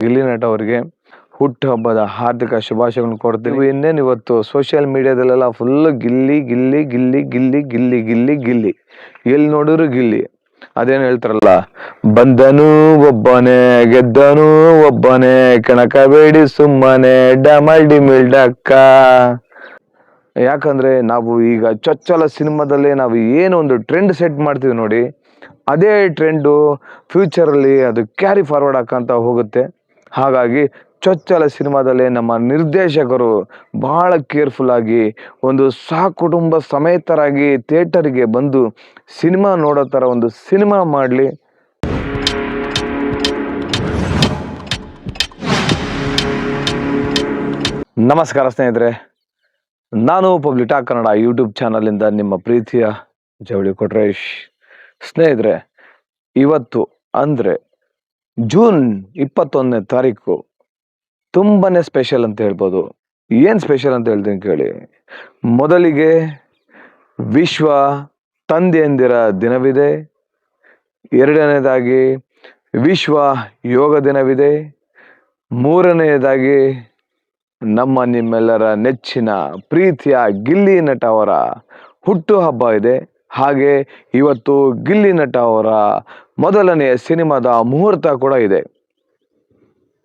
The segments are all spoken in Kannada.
ಗಿಲ್ಲಿ ನಟ ಅವರಿಗೆ ಹುಟ್ಟುಹಬ್ಬದ ಹಾರ್ದಿಕ ಶುಭಾಶಯಗಳನ್ನು ಕೊಡ್ತೀವಿ. ಇನ್ನೇನು ಇವತ್ತು ಸೋಷಿಯಲ್ ಮೀಡಿಯಾದಲ್ಲೆಲ್ಲ ಫುಲ್ ಗಿಲ್ಲಿ ಗಿಲ್ಲಿ ಗಿಲ್ಲಿ ಗಿಲ್ಲಿ ಗಿಲ್ಲಿ ಗಿಲ್ಲಿ ಗಿಲ್ಲಿ, ಎಲ್ಲಿ ನೋಡಿದ್ರು ಗಿಲ್ಲಿ. ಅದೇನು ಹೇಳ್ತಾರಲ್ಲ, ಬಂದನು ಒಬ್ಬನೇ ಗೆದ್ದನು ಒಬ್ಬನೇ ಕಣಕಬೇಡಿ ಸುಮ್ಮನೆ ಡಮಲ್ ಡಿಮಿಲ್ ಡಕ್ಕ. ಯಾಕಂದ್ರೆ ನಾವು ಈಗ ಚೊಚ್ಚಲ ಸಿನಿಮಾದಲ್ಲೇ ನಾವು ಏನು ಒಂದು ಟ್ರೆಂಡ್ ಸೆಟ್ ಮಾಡ್ತೀವಿ ನೋಡಿ, ಅದೇ ಟ್ರೆಂಡು ಫ್ಯೂಚರಲ್ಲಿ ಅದು ಕ್ಯಾರಿ ಫಾರ್ವರ್ಡ್ ಹಾಕಂತ ಹೋಗುತ್ತೆ. ಹಾಗಾಗಿ ಚೊಚ್ಚಲ ಸಿನಿಮಾದಲ್ಲಿ ನಮ್ಮ ನಿರ್ದೇಶಕರು ಬಹಳ ಕೇರ್ಫುಲ್ ಆಗಿ ಒಂದು ಕುಟುಂಬ ಸಮೇತರಾಗಿ ಥಿಯೇಟರ್ಗೆ ಬಂದು ಸಿನಿಮಾ ನೋಡೋ ಥರ ಒಂದು ಸಿನಿಮಾ ಮಾಡಲಿ. ನಮಸ್ಕಾರ ಸ್ನೇಹಿತರೆ, ನಾನು ಪಬ್ಲಿಕ್ ಟಾಕ್ ಕನ್ನಡ ಯೂಟ್ಯೂಬ್ ಚಾನಲಿಂದ ನಿಮ್ಮ ಪ್ರೀತಿಯ ಜವಳಿ ಕೊಟ್ರೇಶ್. ಸ್ನೇಹಿತರೆ, ಇವತ್ತು ಅಂದರೆ ಜೂನ್ 21ನೇ ತಾರೀಕು ತುಂಬಾನೇ ಸ್ಪೆಷಲ್ ಅಂತ ಹೇಳ್ಬೋದು. ಏನು ಸ್ಪೆಷಲ್ ಅಂತ ಹೇಳ್ತೀನಿ ಕೇಳಿ. ಮೊದಲಿಗೆ ವಿಶ್ವ ತಂದೆಯಂದಿರ ದಿನವಿದೆ, ಎರಡನೇದಾಗಿ ವಿಶ್ವ ಯೋಗ ದಿನವಿದೆ, ಮೂರನೆಯದಾಗಿ ನಮ್ಮ ನಿಮ್ಮೆಲ್ಲರ ನೆಚ್ಚಿನ ಪ್ರೀತಿಯ ಗಿಲ್ಲಿ ನಟ ಅವರ ಹುಟ್ಟುಹಬ್ಬ ಇದೆ. ಹಾಗೆ ಇವತ್ತು ಗಿಲ್ಲಿ ನಟ ಅವರ ಮೊದಲನೆಯ ಸಿನಿಮಾದ ಮುಹೂರ್ತ ಕೂಡ ಇದೆ.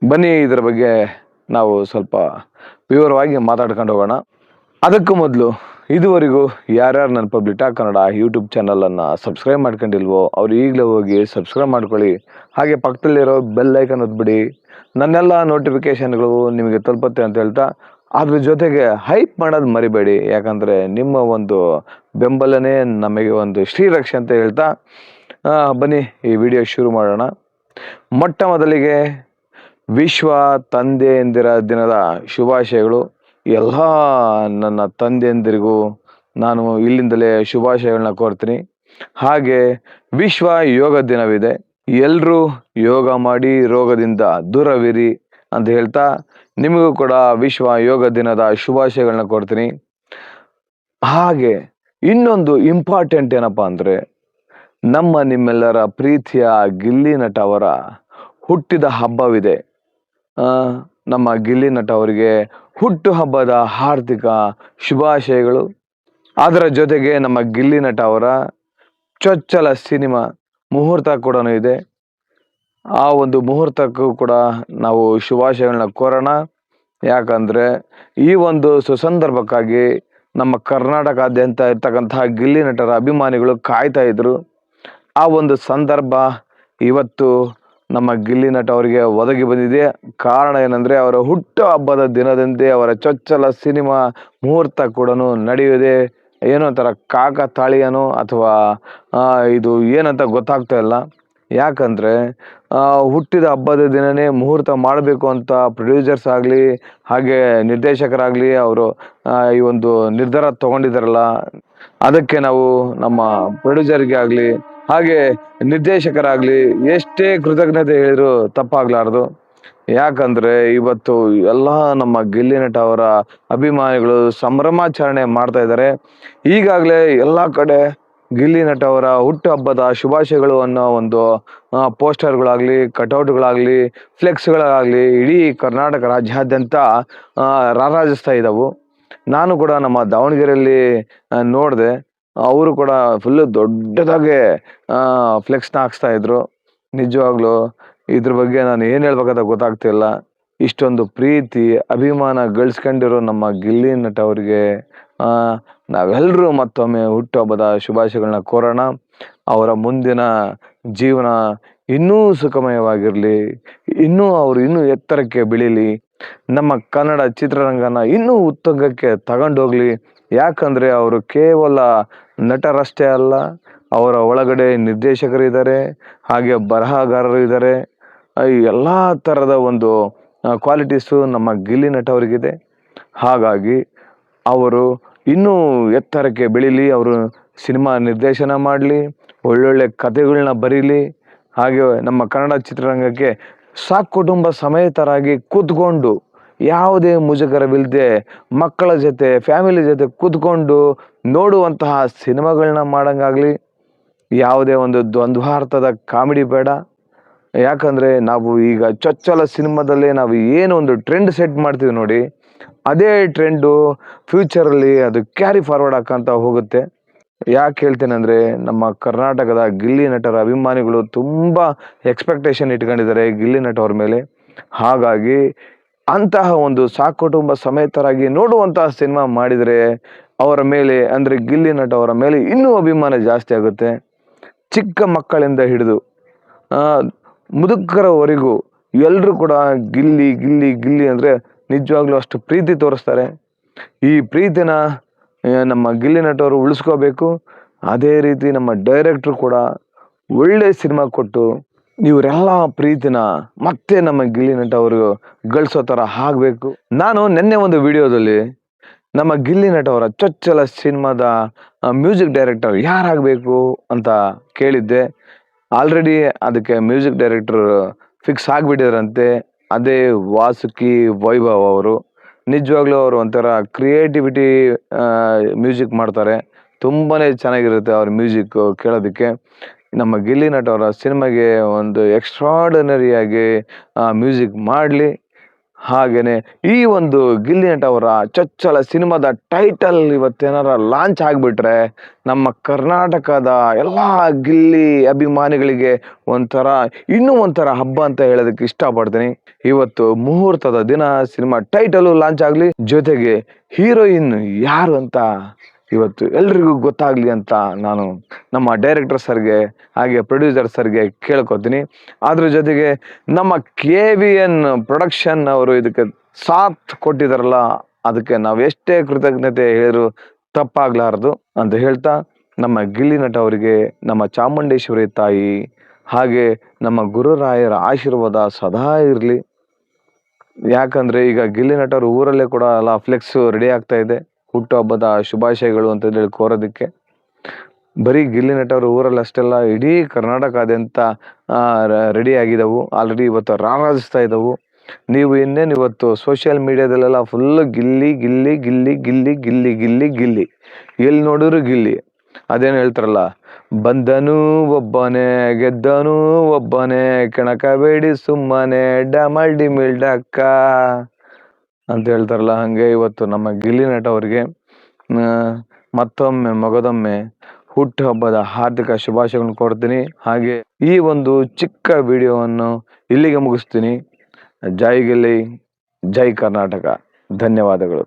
ಬನ್ನಿ ಇದರ ಬಗ್ಗೆ ನಾವು ಸ್ವಲ್ಪ ವಿವರವಾಗಿ ಮಾತಾಡ್ಕೊಂಡು ಹೋಗೋಣ. ಅದಕ್ಕೂ ಮೊದಲು ಇದುವರೆಗೂ ಯಾರ್ಯಾರು ನನ್ನ ಪಬ್ಲಿಕ್ ಟಾಕ್ ಕನ್ನಡ ಯೂಟ್ಯೂಬ್ ಚಾನಲನ್ನು ಸಬ್ಸ್ಕ್ರೈಬ್ ಮಾಡ್ಕೊಂಡಿಲ್ವೋ ಅವ್ರು ಈಗಲೇ ಹೋಗಿ ಸಬ್ಸ್ಕ್ರೈಬ್ ಮಾಡ್ಕೊಳ್ಳಿ. ಹಾಗೆ ಪಕ್ಕದಲ್ಲಿರೋ ಬೆಲ್ ಐಕನ್ ಒತ್ಬಿಡಿ, ನನ್ನೆಲ್ಲ ನೋಟಿಫಿಕೇಶನ್ಗಳು ನಿಮಗೆ ತಲುಪುತ್ತೆ ಅಂತ ಹೇಳ್ತಾ, ಅದ್ರ ಜೊತೆಗೆ ಹೈಪ್ ಮಾಡೋದು ಮರಿಬೇಡಿ. ಯಾಕಂದರೆ ನಿಮ್ಮ ಒಂದು ಬೆಂಬಲನೇ ನಮಗೆ ಒಂದು ಶ್ರೀರಕ್ಷೆ ಅಂತ ಹೇಳ್ತಾ ಬನ್ನಿ ಈ ವಿಡಿಯೋ ಶುರು ಮಾಡೋಣ. ಮೊಟ್ಟ ಮೊದಲಿಗೆ ವಿಶ್ವ ತಂದೆಯಂದಿರ ದಿನದ ಶುಭಾಶಯಗಳು. ಎಲ್ಲ ನನ್ನ ತಂದೆಯಂದಿರಿಗೂ ನಾನು ಇಲ್ಲಿಂದಲೇ ಶುಭಾಶಯಗಳನ್ನ ಕೋರ್ತೀನಿ. ಹಾಗೆ ವಿಶ್ವ ಯೋಗ ದಿನವಿದೆ, ಎಲ್ಲರೂ ಯೋಗ ಮಾಡಿ ರೋಗದಿಂದ ದೂರವಿರಿ ಅಂತ ಹೇಳ್ತಾ ನಿಮಗೂ ಕೂಡ ವಿಶ್ವ ಯೋಗ ದಿನದ ಶುಭಾಶಯಗಳನ್ನ ಕೊಡ್ತೀನಿ. ಹಾಗೆ ಇನ್ನೊಂದು ಇಂಪಾರ್ಟೆಂಟ್ ಏನಪ್ಪ ಅಂದರೆ, ನಮ್ಮ ನಿಮ್ಮೆಲ್ಲರ ಪ್ರೀತಿಯ ಗಿಲ್ಲಿ ನಟ ಅವರ ಹುಟ್ಟಿದ ಹಬ್ಬವಿದೆ. ನಮ್ಮ ಗಿಲ್ಲಿ ನಟ ಅವರಿಗೆ ಹುಟ್ಟುಹಬ್ಬದ ಹಾರ್ದಿಕ ಶುಭಾಶಯಗಳು. ಅದರ ಜೊತೆಗೆ ನಮ್ಮ ಗಿಲ್ಲಿ ನಟ ಅವರ ಚೊಚ್ಚಲ ಸಿನಿಮಾ ಮುಹೂರ್ತ ಕೂಡ ಇದೆ. ಆ ಒಂದು ಮುಹೂರ್ತಕ್ಕೂ ಕೂಡ ನಾವು ಶುಭಾಶಯಗಳನ್ನ ಕೋರೋಣ. ಯಾಕಂದರೆ ಈ ಒಂದು ಸುಸಂದರ್ಭಕ್ಕಾಗಿ ನಮ್ಮ ಕರ್ನಾಟಕಾದ್ಯಂತ ಇರ್ತಕ್ಕಂತಹ ಗಿಲ್ಲಿ ನಟರ ಅಭಿಮಾನಿಗಳು ಕಾಯ್ತಾ ಇದ್ರು. ಆ ಒಂದು ಸಂದರ್ಭ ಇವತ್ತು ನಮ್ಮ ಗಿಲ್ಲಿ ನಟ ಅವರಿಗೆ ಒದಗಿ ಬಂದಿದೆ. ಕಾರಣ ಏನಂದರೆ, ಅವರ ಹುಟ್ಟು ಹಬ್ಬದ ದಿನದಂದೇ ಅವರ ಚೊಚ್ಚಲ ಸಿನಿಮಾ ಮುಹೂರ್ತ ಕೂಡ ನಡೆಯುವುದೇ. ಏನೋ ಒಂಥರ ಕಾಕತಾಳೀಯನೋ ಅಥವಾ ಇದು ಏನಂತ ಗೊತ್ತಾಗ್ತಾ ಇಲ್ಲ. ಯಾಕಂದರೆ ಹುಟ್ಟಿದ ಹಬ್ಬದ ದಿನವೇ ಮುಹೂರ್ತ ಮಾಡಬೇಕು ಅಂತ ಪ್ರೊಡ್ಯೂಸರ್ಸ್ ಆಗಲಿ ಹಾಗೆ ನಿರ್ದೇಶಕರಾಗಲಿ ಅವರು ಈ ಒಂದು ನಿರ್ಧಾರ ತೊಗೊಂಡಿದ್ದಾರಲ್ಲ, ಅದಕ್ಕೆ ನಾವು ನಮ್ಮ ಪ್ರೊಡ್ಯೂಸರ್ಗೆ ಆಗಲಿ ಹಾಗೆ ನಿರ್ದೇಶಕರಾಗಲಿ ಎಷ್ಟೇ ಕೃತಜ್ಞತೆ ಹೇಳಿದ್ರು ತಪ್ಪಾಗಲಾರ್ದು. ಯಾಕಂದರೆ ಇವತ್ತು ಎಲ್ಲ ನಮ್ಮ ಗಿಲ್ಲಿ ನಟ ಅವರ ಅಭಿಮಾನಿಗಳು ಸಂಭ್ರಮಾಚರಣೆ ಮಾಡ್ತಾ ಇದ್ದಾರೆ. ಈಗಾಗಲೇ ಎಲ್ಲ ಕಡೆ ಗಿಲ್ಲಿ ನಟ ಅವರ ಹುಟ್ಟುಹಬ್ಬದ ಶುಭಾಶಯಗಳು ಅನ್ನೋ ಒಂದು ಪೋಸ್ಟರ್ಗಳಾಗಲಿ, ಕಟೌಟ್ಗಳಾಗಲಿ, ಫ್ಲೆಕ್ಸ್ಗಳಾಗಲಿ ಇಡೀ ಕರ್ನಾಟಕ ರಾಜ್ಯಾದ್ಯಂತ ರಾರಾಜಿಸ್ತಾ ಇದ್ದವು. ನಾನು ಕೂಡ ನಮ್ಮ ದಾವಣಗೆರೆಯಲ್ಲಿ ನೋಡಿದೆ, ಅವರು ಕೂಡ ಫುಲ್ಲು ದೊಡ್ಡದಾಗೆ ಫ್ಲೆಕ್ಸ್ನ ಹಾಕ್ಸ್ತಾ ಇದ್ರು. ನಿಜವಾಗ್ಲೂ ಇದ್ರ ಬಗ್ಗೆ ನಾನು ಏನು ಹೇಳ್ಬೇಕಂತ ಗೊತ್ತಾಗ್ತಿಲ್ಲ. ಇಷ್ಟೊಂದು ಪ್ರೀತಿ ಅಭಿಮಾನ ಗಳಿಸ್ಕೊಂಡಿರೋ ನಮ್ಮ ಗಿಲ್ಲಿ ನಟ ಅವರಿಗೆ ನಾವೆಲ್ಲರೂ ಮತ್ತೊಮ್ಮೆ ಹುಟ್ಟುಹಬ್ಬದ ಶುಭಾಶಯಗಳನ್ನ ಕೋರೋಣ. ಅವರ ಮುಂದಿನ ಜೀವನ ಇನ್ನೂ ಸುಖಮಯವಾಗಿರಲಿ, ಅವರು ಇನ್ನೂ ಎತ್ತರಕ್ಕೆ ಬೆಳೀಲಿ, ನಮ್ಮ ಕನ್ನಡ ಚಿತ್ರರಂಗನ ಇನ್ನೂ ಉತ್ತುಂಗಕ್ಕೆ ತಗೊಂಡೋಗ್ಲಿ. ಯಾಕಂದರೆ ಅವರು ಕೇವಲ ನಟರಷ್ಟೇ ಅಲ್ಲ, ಅವರ ಒಳಗಡೆ ನಿರ್ದೇಶಕರಿದ್ದಾರೆ, ಹಾಗೆ ಬರಹಗಾರರು ಇದ್ದಾರೆ. ಎಲ್ಲ ಥರದ ಒಂದು ಕ್ವಾಲಿಟೀಸು ನಮ್ಮ ಗಿಲ್ಲಿ ನಟ ಅವರಿಗಿದೆ. ಹಾಗಾಗಿ ಅವರು ಇನ್ನೂ ಎತ್ತರಕ್ಕೆ ಬೆಳೀಲಿ, ಅವರು ಸಿನಿಮಾ ನಿರ್ದೇಶನ ಮಾಡಲಿ, ಒಳ್ಳೊಳ್ಳೆ ಕಥೆಗಳನ್ನ ಬರೀಲಿ. ಹಾಗೆ ನಮ್ಮ ಕನ್ನಡ ಚಿತ್ರರಂಗಕ್ಕೆ ಕುಟುಂಬ ಸಮೇತರಾಗಿ ಕೂತ್ಕೊಂಡು ಯಾವುದೇ ಮುಜುಗರವಿಲ್ಲದೆ ಮಕ್ಕಳ ಜೊತೆ ಫ್ಯಾಮಿಲಿ ಜೊತೆ ಕೂತ್ಕೊಂಡು ನೋಡುವಂತಹ ಸಿನಿಮಾಗಳನ್ನ ಮಾಡೋಂಗಾಗಲಿ. ಯಾವುದೇ ಒಂದು ದ್ವಂದ್ವಾರ್ಥದ ಕಾಮಿಡಿ ಬೇಡ, ಯಾಕಂದರೆ ನಾವು ಈಗ ಚೊಚ್ಚಲ ಸಿನಿಮಾದಲ್ಲೇ ನಾವು ಏನು ಒಂದು ಟ್ರೆಂಡ್ ಸೆಟ್ ಮಾಡ್ತೀವಿ ನೋಡಿ, ಅದೇ ಟ್ರೆಂಡು ಫ್ಯೂಚರಲ್ಲಿ ಅದು ಕ್ಯಾರಿ ಫಾರ್ವರ್ಡ್ ಹಾಕಂತ ಹೋಗುತ್ತೆ. ಯಾಕೆ ಹೇಳ್ತೇನೆಂದರೆ, ನಮ್ಮ ಕರ್ನಾಟಕದ ಗಿಲ್ಲಿ ನಟರ ಅಭಿಮಾನಿಗಳು ತುಂಬ ಎಕ್ಸ್ಪೆಕ್ಟೇಷನ್ ಇಟ್ಕೊಂಡಿದ್ದಾರೆ ಗಿಲ್ಲಿ ನಟ ಅವ್ರ ಮೇಲೆ. ಹಾಗಾಗಿ ಅಂತಹ ಒಂದು ಸಕುಟುಂಬ ಸಮೇತರಾಗಿ ನೋಡುವಂತಹ ಸಿನಿಮಾ ಮಾಡಿದರೆ ಅವರ ಮೇಲೆ, ಅಂದರೆ ಗಿಲ್ಲಿ ನಟ ಅವರ ಮೇಲೆ ಇನ್ನೂ ಅಭಿಮಾನ ಜಾಸ್ತಿ ಆಗುತ್ತೆ. ಚಿಕ್ಕ ಮಕ್ಕಳಿಂದ ಹಿಡಿದು ಮುದುಕರವರೆಗೂ ಎಲ್ಲರೂ ಕೂಡ ಗಿಲ್ಲಿ ಗಿಲ್ಲಿ ಗಿಲ್ಲಿ ಅಂದರೆ ನಿಜವಾಗ್ಲೂ ಅಷ್ಟು ಪ್ರೀತಿ ತೋರಿಸ್ತಾರೆ. ಈ ಪ್ರೀತಿನ ನಮ್ಮ ಗಿಲ್ಲಿ ನಟವರು ಉಳಿಸ್ಕೋಬೇಕು. ಅದೇ ರೀತಿ ನಮ್ಮ ಡೈರೆಕ್ಟ್ರು ಕೂಡ ಒಳ್ಳೆ ಸಿನಿಮಾ ಕೊಟ್ಟು ಇವರೆಲ್ಲ ಪ್ರೀತಿನ ಮತ್ತೆ ನಮ್ಮ ಗಿಲ್ಲಿ ನಟ ಅವರು ಗಳಿಸೋ ಥರ ಆಗಬೇಕು. ನಾನು ನಿನ್ನೆ ಒಂದು ವಿಡಿಯೋದಲ್ಲಿ ನಮ್ಮ ಗಿಲ್ಲಿ ನಟ ಅವರ ಚೊಚ್ಚಲ ಸಿನಿಮಾದ ಮ್ಯೂಸಿಕ್ ಡೈರೆಕ್ಟರ್ ಯಾರಾಗಬೇಕು ಅಂತ ಕೇಳಿದ್ದೆ. ಆಲ್ರೆಡಿ ಅದಕ್ಕೆ ಮ್ಯೂಸಿಕ್ ಡೈರೆಕ್ಟರ್ ಫಿಕ್ಸ್ ಆಗಿಬಿಟ್ಟಿದ್ರಂತೆ. ಅದೇ ವಾಸುಕಿ ವೈಭವ್ ಅವರು. ನಿಜವಾಗ್ಲೂ ಅವರು ಒಂಥರ ಕ್ರಿಯೇಟಿವಿಟಿ ಮ್ಯೂಸಿಕ್ ಮಾಡ್ತಾರೆ. ತುಂಬಾ ಚೆನ್ನಾಗಿರುತ್ತೆ ಅವ್ರ ಮ್ಯೂಸಿಕ್ ಕೇಳೋದಕ್ಕೆ. ನಮ್ಮ ಗಿಲ್ಲಿ ನಟ ಅವರ ಸಿನಿಮಾಗೆ ಒಂದು ಎಕ್ಸ್ಟ್ರಾರ್ಡಿನರಿಯಾಗಿ ಮ್ಯೂಸಿಕ್ ಮಾಡಲಿ. ಹಾಗೆಯೇ ಈ ಒಂದು ಗಿಲ್ಲಿ ನಟ ಅವರ ಚೊಚ್ಚಲ ಸಿನಿಮಾದ ಟೈಟಲ್ ಇವತ್ತೇನಾರ ಲಾಂಚ್ ಆಗಿಬಿಟ್ರೆ ನಮ್ಮ ಕರ್ನಾಟಕದ ಎಲ್ಲ ಗಿಲ್ಲಿ ಅಭಿಮಾನಿಗಳಿಗೆ ಇನ್ನೂ ಒಂಥರ ಹಬ್ಬ ಅಂತ ಹೇಳೋದಕ್ಕೆ ಇಷ್ಟಪಡ್ತೀನಿ. ಇವತ್ತು ಮುಹೂರ್ತದ ದಿನ ಸಿನಿಮಾ ಟೈಟಲು ಲಾಂಚ್ ಆಗಲಿ, ಜೊತೆಗೆ ಹೀರೋಯಿನ್ ಯಾರು ಅಂತ ಇವತ್ತು ಎಲ್ರಿಗೂ ಗೊತ್ತಾಗಲಿ ಅಂತ ನಾನು ನಮ್ಮ ಡೈರೆಕ್ಟರ್ ಸರ್ಗೆ ಹಾಗೆ ಪ್ರೊಡ್ಯೂಸರ್ ಸರ್ಗೆ ಕೇಳ್ಕೊತೀನಿ. ಅದ್ರ ಜೊತೆಗೆ ನಮ್ಮ KVN ಪ್ರೊಡಕ್ಷನ್ ಅವರು ಇದಕ್ಕೆ ಸಾಥ್ ಕೊಟ್ಟಿದ್ದಾರಲ್ಲ, ಅದಕ್ಕೆ ನಾವು ಎಷ್ಟೇ ಕೃತಜ್ಞತೆ ಹೇಳಿದ್ರು ತಪ್ಪಾಗಲಾರದು ಅಂತ ಹೇಳ್ತಾ, ನಮ್ಮ ಗಿಲ್ಲಿ ನಟ ಅವರಿಗೆ ನಮ್ಮ ಚಾಮುಂಡೇಶ್ವರಿ ತಾಯಿ ಹಾಗೆ ನಮ್ಮ ಗುರುರಾಯರ ಆಶೀರ್ವಾದ ಸದಾ ಇರಲಿ. ಯಾಕಂದರೆ ಈಗ ಗಿಲ್ಲಿ ನಟರು ಊರಲ್ಲೇ ಕೂಡ ಎಲ್ಲ ಫ್ಲೆಕ್ಸು ರೆಡಿ ಆಗ್ತಾ ಇದೆ, ಹುಟ್ಟುಹಬ್ಬದ ಶುಭಾಶಯಗಳು ಅಂತೇಳಿ ಕೋರೋದಕ್ಕೆ. ಬರೀ ಗಿಲ್ಲಿ ನಟ ಅವರು ಊರಲ್ಲಿ ಅಷ್ಟೆಲ್ಲ ಇಡೀ ಕರ್ನಾಟಕದಾದ್ಯಂತ ರೆಡಿ ಆಗಿದ್ದವು. ಆಲ್ರೆಡಿ ಇವತ್ತು ರಾರಾಜಿಸ್ತಾ ಇದ್ದವು. ನೀವು ಇನ್ನೇನು ಇವತ್ತು ಸೋಷಿಯಲ್ ಮೀಡಿಯಾದಲ್ಲೆಲ್ಲ ಫುಲ್ಲು ಗಿಲ್ಲಿ ಗಿಲ್ಲಿ ಗಿಲ್ಲಿ ಗಿಲ್ಲಿ ಗಿಲ್ಲಿ ಗಿಲ್ಲಿ ಗಿಲ್ಲಿ, ಎಲ್ಲಿ ನೋಡಿದ್ರು ಗಿಲ್ಲಿ. ಅದೇನು ಹೇಳ್ತಾರಲ್ಲ, ಬಂದನು ಒಬ್ಬನೇ ಗೆದ್ದನು ಒಬ್ಬನೇ ಕೆಣಕಬೇಡಿ ಸುಮ್ಮನೆ ಡಮಲ್ ಡಿಮಿಲ್ ಡಕ್ಕ ಅಂತ ಹೇಳ್ತಾರಲ್ಲ, ಹಾಗೆ ಇವತ್ತು ನಮ್ಮ ಗಿಲ್ಲಿ ನಟ ಅವರಿಗೆ ಮತ್ತೊಮ್ಮೆ ಮಗದೊಮ್ಮೆ ಹುಟ್ಟುಹಬ್ಬದ ಹಾರ್ದಿಕ ಶುಭಾಶಯಗಳನ್ನು ಕೊಡ್ತೀನಿ. ಹಾಗೆ ಈ ಒಂದು ಚಿಕ್ಕ ವಿಡಿಯೋವನ್ನು ಇಲ್ಲಿಗೆ ಮುಗಿಸ್ತೀನಿ. ಜೈ ಗಿಲ್ಲಿ, ಜೈ ಕರ್ನಾಟಕ. ಧನ್ಯವಾದಗಳು.